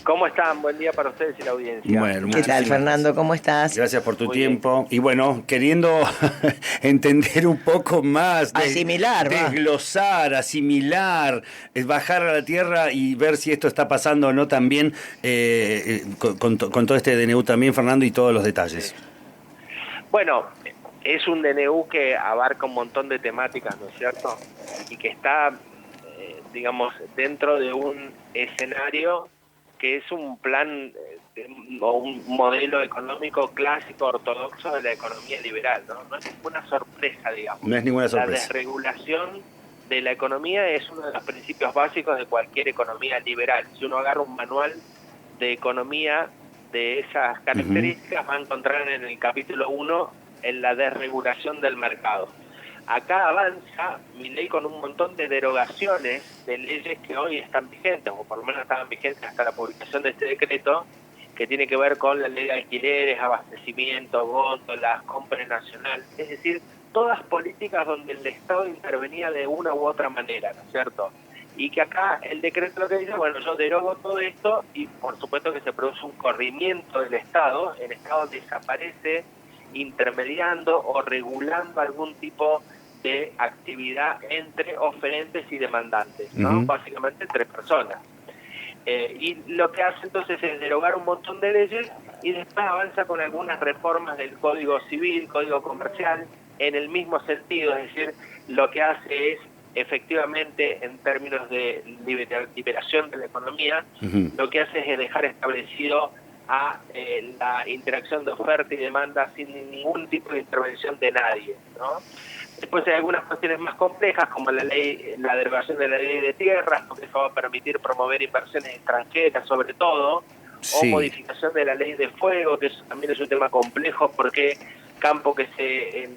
¿Cómo están? Buen día para ustedes y la audiencia. Bueno, ¿Qué tal, Fernando? ¿Cómo estás? gracias por tu Muy tiempo. Y bueno, queriendo entender un poco más, Asimilar, va. desglosar, asimilar, bajar a la tierra y ver si esto está pasando o no también, con todo este DNU también, Fernando, y todos los detalles. Bueno, es un DNU que abarca un montón de temáticas, ¿no es cierto? Y que está, digamos, dentro de un escenario que es un plan o un modelo económico clásico ortodoxo de la economía liberal, ¿no? No es ninguna sorpresa, digamos. No es ninguna La sorpresa. desregulación de la economía es uno de los principios básicos de cualquier economía liberal. Si uno agarra un manual de economía de esas características, va a encontrar en el capítulo 1 en la desregulación del mercado. Acá avanza Milei con un montón de derogaciones de leyes que hoy están vigentes, o por lo menos estaban vigentes hasta la publicación de este decreto, que tiene que ver con la ley de alquileres, abastecimiento, góndolas, compra nacional, es decir, todas políticas donde el Estado intervenía de una u otra manera, ¿no es cierto? Y que acá el decreto lo que dice, bueno, yo derogo todo esto y por supuesto que se produce un corrimiento del Estado, el Estado desaparece intermediando o regulando algún tipo de actividad entre oferentes y demandantes, ¿no? Básicamente entre personas. Y lo que hace entonces es derogar un montón de leyes y después avanza con algunas reformas del Código Civil, Código Comercial, en el mismo sentido, es decir, lo que hace es efectivamente en términos de liberación de la economía, lo que hace es dejar establecido a la interacción de oferta y demanda sin ningún tipo de intervención de nadie, ¿no? Después hay algunas cuestiones más complejas, como la derogación de la ley de tierras, porque eso va a permitir promover inversiones extranjeras, sobre todo, o modificación de la ley de fuego, que eso también es un tema complejo, porque campo que se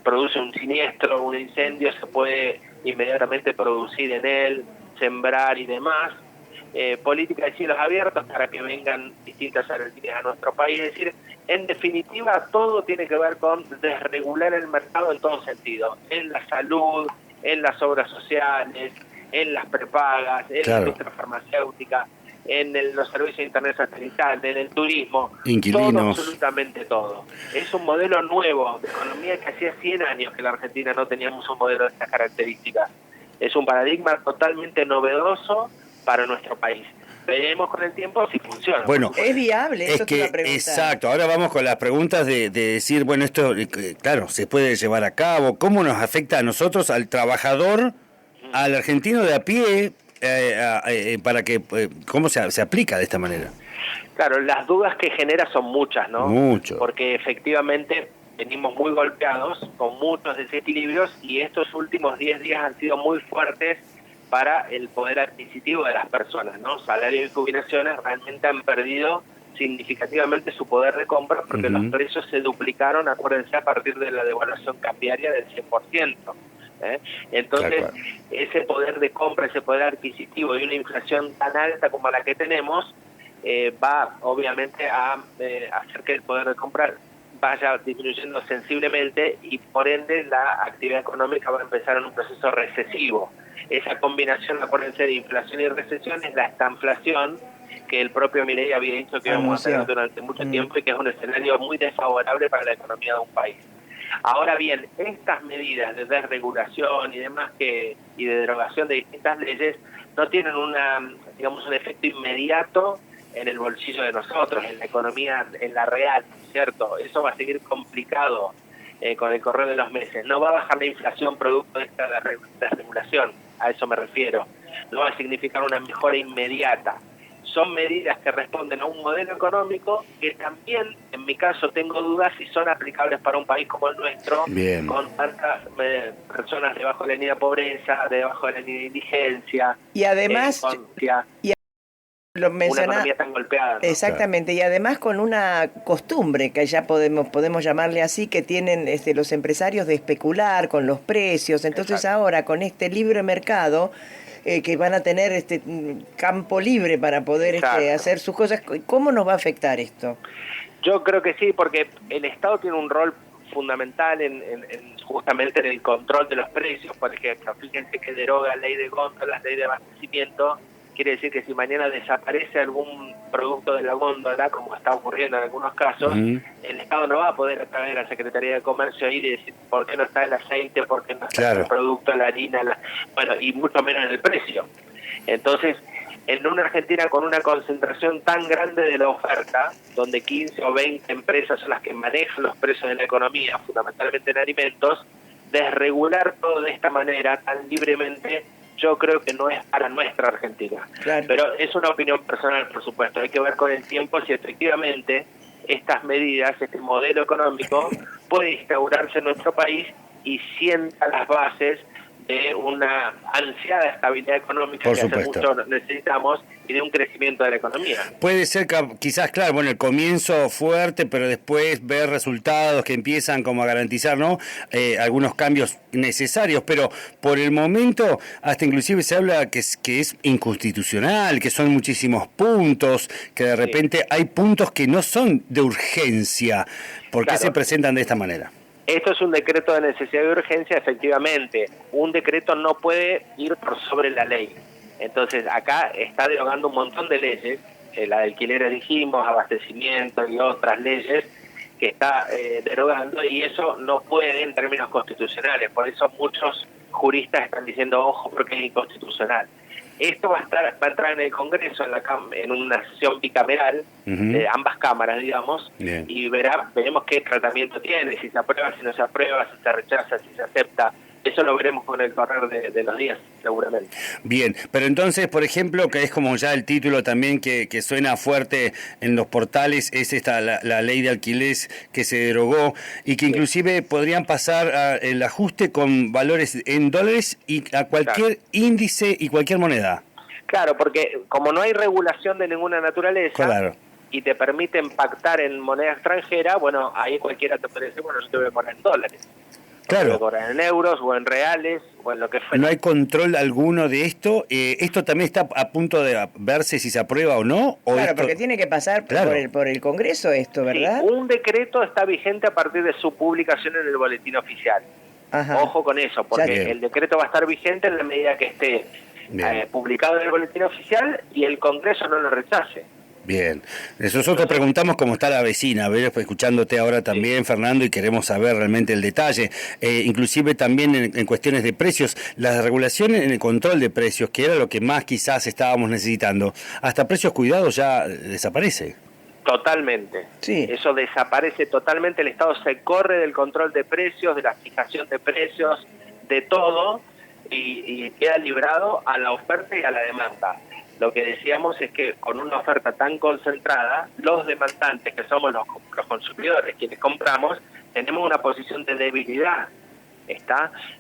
produce un siniestro, un incendio, se puede inmediatamente producir en él, sembrar y demás. Política de cielos abiertos para que vengan distintas aerolíneas a nuestro país. Es decir, en definitiva, todo tiene que ver con desregular el mercado en todo sentido, en la salud, en las obras sociales, en las prepagas, en la industria farmacéutica, en los servicios de internet satelital, en el turismo, inquilinos, todo, absolutamente todo. Es un modelo nuevo de economía que hacía 100 años que la Argentina no teníamos un modelo de estas características. Es un paradigma totalmente novedoso para nuestro país. Veremos con el tiempo si funciona. Bueno, ¿Es viable? es Eso te iba a que, preguntar. exacto, ahora vamos con las preguntas de decir, bueno, esto, claro, se puede llevar a cabo, ¿cómo nos afecta a nosotros, al trabajador, al argentino de a pie, para que, cómo se aplica de esta manera? Claro, las dudas que genera son muchas, ¿no? Mucho. Porque efectivamente venimos muy golpeados, con muchos desequilibrios, y estos últimos 10 días han sido muy fuertes para el poder adquisitivo de las personas, ¿no? Salarios y jubilaciones realmente han perdido significativamente su poder de compra porque los precios se duplicaron, acuérdense, a partir de la devaluación cambiaria del 100%. Entonces, claro, ese poder de compra, ese poder adquisitivo y una inflación tan alta como la que tenemos, va obviamente a hacer que el poder de compra vaya disminuyendo sensiblemente y por ende la actividad económica va a empezar en un proceso recesivo. Esa combinación, acuérdense, de inflación y recesión es la estanflación que el propio Milei había dicho que íbamos a tener durante mucho tiempo y que es un escenario muy desfavorable para la economía de un país. Ahora bien, estas medidas de desregulación y demás y de derogación de distintas leyes no tienen un efecto inmediato en el bolsillo de nosotros, en la economía, en la real, ¿cierto? Eso va a seguir complicado con el correr de los meses. No va a bajar la inflación producto de esta desregulación, a eso me refiero. No va a significar una mejora inmediata. Son medidas que responden a un modelo económico que también, en mi caso, tengo dudas si son aplicables para un país como el nuestro, con tantas personas debajo de la línea de pobreza, debajo de la línea de indigencia. Y además, lo una economía tan golpeada, ¿no? Exactamente, y además con una costumbre que ya podemos llamarle así, que tienen los empresarios de especular con los precios. Entonces, exacto, ahora con este libre mercado, que van a tener campo libre para poder hacer sus cosas, ¿cómo nos va a afectar esto? Yo creo que sí, porque el Estado tiene un rol fundamental justamente en el control de los precios. Por ejemplo, fíjense que deroga la ley de góndolas, la ley de abastecimiento, quiere decir que si mañana desaparece algún producto de la góndola, como está ocurriendo en algunos casos, el Estado no va a poder atraer a la Secretaría de Comercio y decir por qué no está el aceite, por qué no está el producto, la harina, bueno, y mucho menos en el precio. Entonces, en una Argentina con una concentración tan grande de la oferta, donde 15 o 20 empresas son las que manejan los precios de la economía, fundamentalmente en alimentos, desregular todo de esta manera tan libremente, yo creo que no es para nuestra Argentina. Claro. Pero es una opinión personal, por supuesto. Hay que ver con el tiempo si efectivamente estas medidas, este modelo económico, puede instaurarse en nuestro país y sienta las bases de una ansiada estabilidad económica que hace mucho necesitamos y de un crecimiento de la economía. Puede ser quizás, claro, bueno, el comienzo fuerte, pero después ver resultados que empiezan como a garantizar, ¿no? Algunos cambios necesarios, pero por el momento hasta inclusive se habla que es inconstitucional, que son muchísimos puntos, que de repente hay puntos que no son de urgencia. ¿Por qué se presentan de esta manera? Esto es un decreto de necesidad y urgencia, efectivamente. Un decreto no puede ir por sobre la ley. Entonces, acá está derogando un montón de leyes, la de alquileres dijimos, abastecimiento y otras leyes que está derogando, y eso no puede en términos constitucionales. Por eso muchos juristas están diciendo, ojo, porque es inconstitucional. Esto va a entrar en el Congreso, en una sesión bicameral de ambas cámaras, digamos, y veremos qué tratamiento tiene, si se aprueba, si no se aprueba, si se rechaza, si se acepta. Eso lo veremos con el correr de los días, seguramente. Bien, pero entonces, por ejemplo, que es como ya el título también que suena fuerte en los portales, es esta la ley de alquileres que se derogó y que inclusive podrían pasar el ajuste con valores en dólares y a cualquier índice y cualquier moneda. Claro, porque como no hay regulación de ninguna naturaleza y te permiten pactar en moneda extranjera, bueno, ahí cualquiera te puede decir, bueno, yo te voy a poner en dólares. Claro. En euros o en reales o en lo que fuera. No hay control alguno de esto. ¿Esto también está a punto de verse si se aprueba o no? ¿O claro, porque tiene que pasar por el Congreso esto, ¿verdad? Sí, un decreto está vigente a partir de su publicación en el boletín oficial. Ojo con eso, porque el decreto va a estar vigente en la medida que esté publicado en el boletín oficial y el Congreso no lo rechace. Bien, nosotros preguntamos cómo está la vecina, escuchándote ahora también, Fernando, y queremos saber realmente el detalle, inclusive también en cuestiones de precios, las regulaciones en el control de precios, que era lo que más quizás estábamos necesitando, hasta precios cuidados ya desaparece. Totalmente, eso desaparece totalmente, el Estado se corre del control de precios, de la fijación de precios, de todo, y queda librado a la oferta y a la demanda. Lo que decíamos es que con una oferta tan concentrada, los demandantes, que somos los consumidores, quienes compramos, tenemos una posición de debilidad.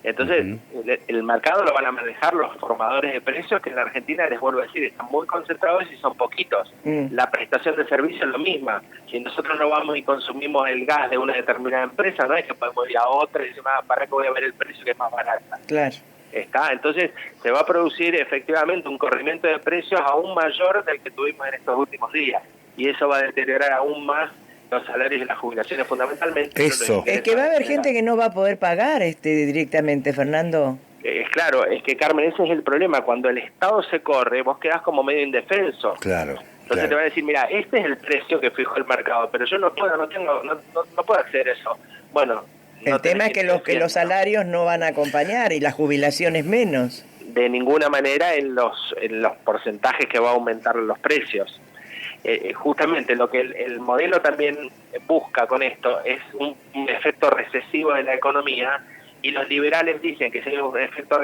Entonces, el mercado lo van a manejar los formadores de precios, que en la Argentina, les vuelvo a decir, están muy concentrados y son poquitos. La prestación de servicio es lo misma. Si nosotros no vamos y consumimos el gas de una determinada empresa, no es que podemos ir a otra y decir, ¿para qué voy a ver el precio que es más barato? Claro. Entonces se va a producir efectivamente un corrimiento de precios aún mayor del que tuvimos en estos últimos días, y eso va a deteriorar aún más los salarios y las jubilaciones fundamentalmente. Eso. Es que va a haber gente que no va a poder pagar directamente, Fernando. Claro, es que, Carmen, ese es el problema. Cuando el Estado se corre, vos quedás como medio indefenso. Claro. Entonces te van a decir, mira, este es el precio que fijó el mercado, pero yo no puedo hacer eso. Bueno, el tema es que los salarios no van a acompañar y las jubilaciones menos. De ninguna manera en los porcentajes que va a aumentar los precios. Justamente lo que el modelo también busca con esto es un efecto recesivo de la economía, y los liberales dicen que si hay un efecto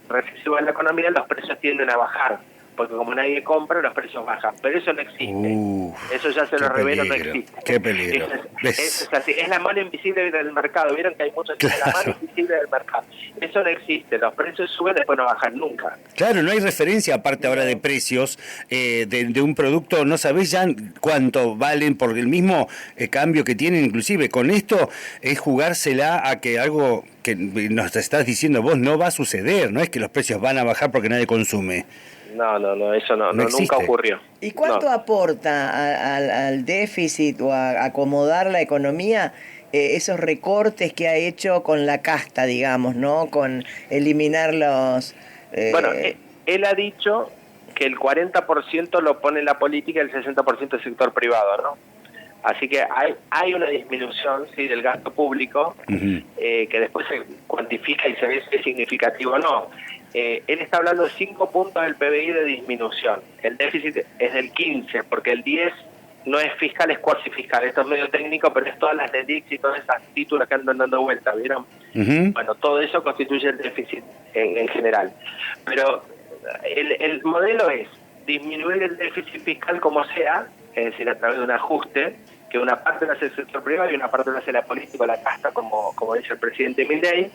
recesivo en la economía, los precios tienden a bajar, porque como nadie compra, los precios bajan. Pero eso no existe. Eso ya se lo revelo, no existe. Qué peligro. Es así, es la mano invisible del mercado. Vieron que hay muchos que la mano invisible del mercado. Eso no existe. Los precios suben, después no bajan nunca. Claro, no hay referencia, aparte ahora de precios, de un producto, no sabés ya cuánto valen por el mismo cambio que tienen. Inclusive con esto es jugársela a que algo que nos estás diciendo vos no va a suceder. No es que los precios van a bajar porque nadie consume. No, eso no nunca ocurrió. ¿Y cuánto aporta al déficit o a acomodar la economía esos recortes que ha hecho con la casta, digamos, ¿no? Con eliminar los... Bueno, él ha dicho que el 40% lo pone la política y el 60% el sector privado, ¿no? Así que hay una disminución, sí, del gasto público, que después se cuantifica y se ve si es significativo o no. Él está hablando de 5 puntos del PBI de disminución. El déficit es del 15, porque el 10 no es fiscal, es cuasi fiscal. Esto es medio técnico, pero es todas las LEDICs y todas esas títulos que andan dando vuelta, ¿vieron? Bueno, todo eso constituye el déficit en general. Pero el modelo es disminuir el déficit fiscal como sea, es decir, a través de un ajuste, que una parte lo hace el sector privado y una parte lo hace la política, la casta, como dice el presidente Milei,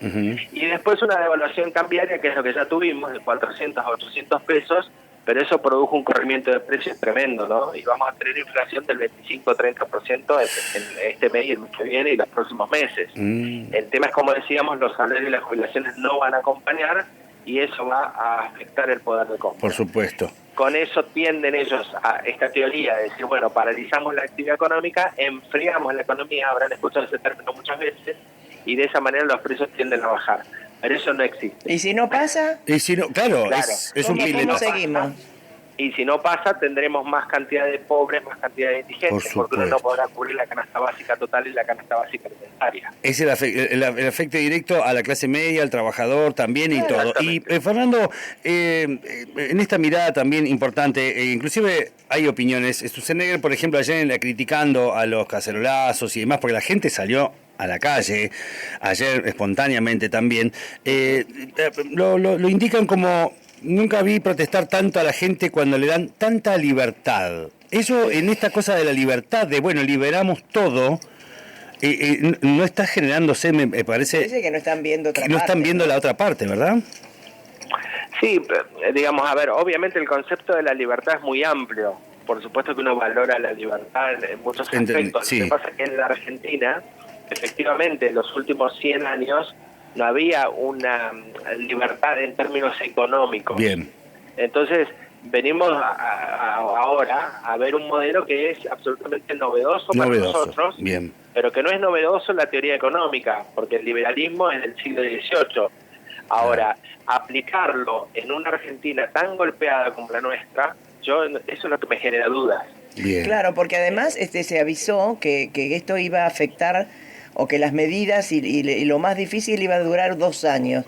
y después una devaluación cambiaria, que es lo que ya tuvimos, de 400 a 800 pesos, pero eso produjo un corrimiento de precios tremendo, ¿no? Y vamos a tener inflación del 25-30% en este mes y el mes que viene y los próximos meses. El tema es, como decíamos, los salarios y las jubilaciones no van a acompañar y eso va a afectar el poder de compra. Por supuesto. Con eso tienden ellos a esta teoría de decir, bueno, paralizamos la actividad económica, enfriamos la economía, habrán escuchado ese término muchas veces, y de esa manera los precios tienden a bajar. Pero eso no existe. ¿Y si no pasa? Y si no, claro. Es un ¿Cómo piletazo. seguimos? Y si no pasa, tendremos más cantidad de pobres, más cantidad de indigentes, porque uno no podrá cubrir la canasta básica total y la canasta básica alimentaria. Es el afecto directo a la clase media, al trabajador también y todo. Y Fernando, en esta mirada también importante, inclusive hay opiniones. Schwarzenegger, por ejemplo, ayer criticando a los cacerolazos y demás, porque la gente salió a la calle, ayer espontáneamente también, lo indican como... Nunca vi protestar tanto a la gente cuando le dan tanta libertad. Eso, en esta cosa de la libertad, de bueno, liberamos todo, no está generándose, me parece... Parece que no están viendo otra parte. No están viendo la otra parte, ¿verdad? Sí, digamos, a ver, obviamente el concepto de la libertad es muy amplio. Por supuesto que uno valora la libertad en muchos aspectos. Sí. Lo que pasa es que en la Argentina, efectivamente, en los últimos 100 años... no había una libertad en términos económicos. Bien. Entonces, venimos ahora a ver un modelo que es absolutamente novedoso para nosotros, bien, pero que no es novedoso en la teoría económica, porque el liberalismo es del siglo XVIII. Ahora, aplicarlo en una Argentina tan golpeada como la nuestra, eso es lo que me genera dudas. Bien. Claro, porque además se avisó que esto iba a afectar, o que las medidas y lo más difícil iba a durar 2 años.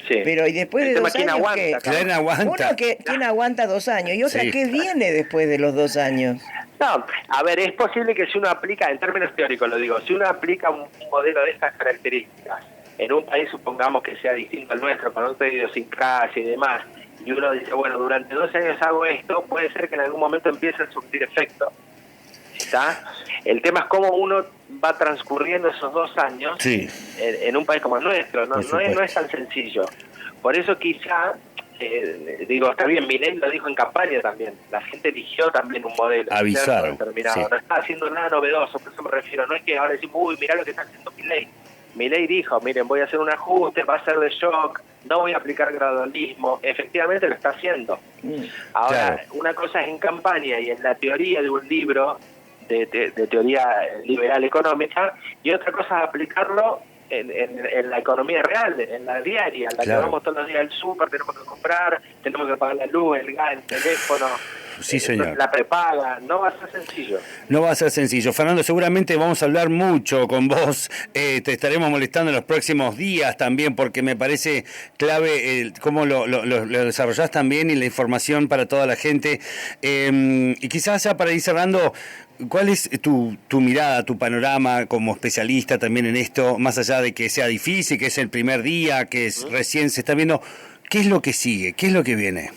Sí. Pero y después de 2 años, ¿quién aguanta? Uno ¿quién aguanta 2 años? Y otra, ¿qué viene después de los 2 años? No, a ver, es posible que si uno aplica, en términos teóricos lo digo, si uno aplica un modelo de estas características en un país, supongamos que sea distinto al nuestro, con otra idiosincrasia y demás, y uno dice, bueno, durante 2 años hago esto, puede ser que en algún momento empiece a surtir efecto. ¿Está? El tema es cómo uno va transcurriendo esos 2 años en un país como el nuestro. No es tan sencillo. Por eso quizá, está bien, Milei lo dijo en campaña también. La gente eligió también un modelo avisaron, determinado. No está haciendo nada novedoso, por eso me refiero. No es que ahora decimos, uy, mirá lo que está haciendo Milei. Milei dijo, miren, voy a hacer un ajuste, va a ser de shock, no voy a aplicar gradualismo. Efectivamente lo está haciendo. Ahora, una cosa es en campaña y en la teoría de un libro de teoría liberal económica, y otra cosa es aplicarlo en la economía real, en la diaria, en la que vamos todos los días al súper, tenemos que comprar, tenemos que pagar la luz, el gas, el teléfono, sí, señor. La prepaga. No va a ser sencillo. No va a ser sencillo. Fernando, seguramente vamos a hablar mucho con vos, te estaremos molestando en los próximos días también, porque me parece clave cómo lo desarrollás también y la información para toda la gente. Y quizás ya para ir cerrando, ¿cuál es tu mirada, tu panorama como especialista también en esto, más allá de que sea difícil, que es el primer día, que recién se está viendo? ¿Qué es lo que sigue? ¿Qué es lo que viene?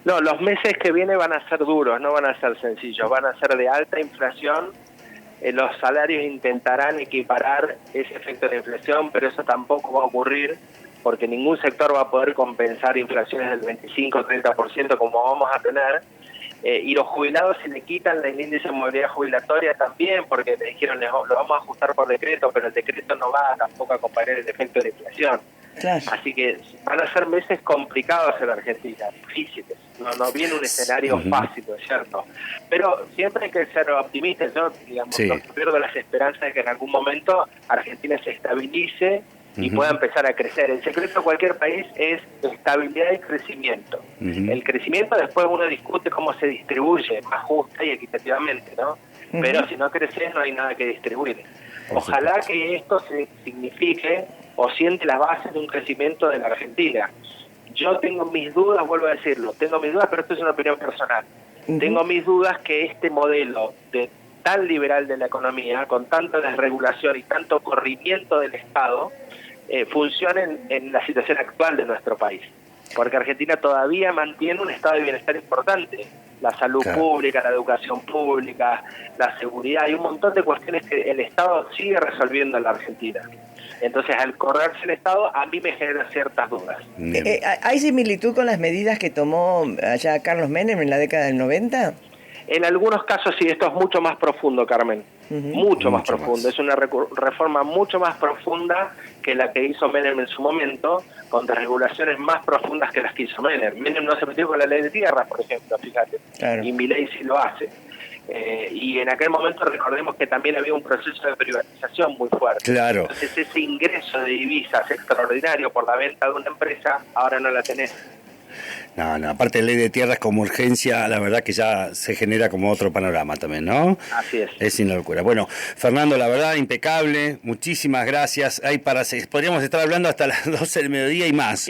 No, los meses que vienen van a ser duros, no van a ser sencillos, van a ser de alta inflación. Los salarios intentarán equiparar ese efecto de inflación, pero eso tampoco va a ocurrir porque ningún sector va a poder compensar inflaciones del 25-30% como vamos a tener. Y los jubilados se le quitan el índice de movilidad jubilatoria también, porque le dijeron, lo vamos a ajustar por decreto, pero el decreto no va tampoco a comparar el efecto de inflación. Claro. Así que van a ser meses complicados en la Argentina, difíciles. No viene un escenario fácil, ¿no es cierto? Pero siempre hay que ser optimistas. Yo, no pierdo las esperanzas de que en algún momento Argentina se estabilice y pueda empezar a crecer. El secreto de cualquier país es estabilidad y crecimiento. El crecimiento después uno discute cómo se distribuye más justa y equitativamente, ¿no? Pero si no creces no hay nada que distribuir. Ojalá que esto se signifique o siente las bases de un crecimiento de la Argentina. Yo tengo mis dudas, vuelvo a decirlo, tengo mis dudas, pero esto es una opinión personal. Tengo mis dudas que este modelo de tan liberal de la economía, con tanta desregulación y tanto corrimiento del Estado, funcione en la situación actual de nuestro país. Porque Argentina todavía mantiene un estado de bienestar importante. La salud pública, la educación pública, la seguridad, hay un montón de cuestiones que el Estado sigue resolviendo en la Argentina. Entonces, al correrse el Estado, a mí me genera ciertas dudas. ¿Hay similitud con las medidas que tomó allá Carlos Menem en la década del 90? En algunos casos sí, esto es mucho más profundo, Carmen. Mucho más profundo. Es una reforma mucho más profunda que la que hizo Menem en su momento, con desregulaciones más profundas que las que hizo Menem. Menem no se metió con la ley de tierras, por ejemplo, fíjate. Claro. Y Milei sí lo hace. Y en aquel momento recordemos que también había un proceso de privatización muy fuerte. Claro. Entonces ese ingreso de divisas extraordinario por la venta de una empresa, ahora no la tenés. No, aparte de ley de tierras como urgencia, la verdad que ya se genera como otro panorama también, ¿no? Así es. Es una locura. Bueno, Fernando, la verdad, impecable, muchísimas gracias. Podríamos estar hablando hasta las 12 del mediodía y más.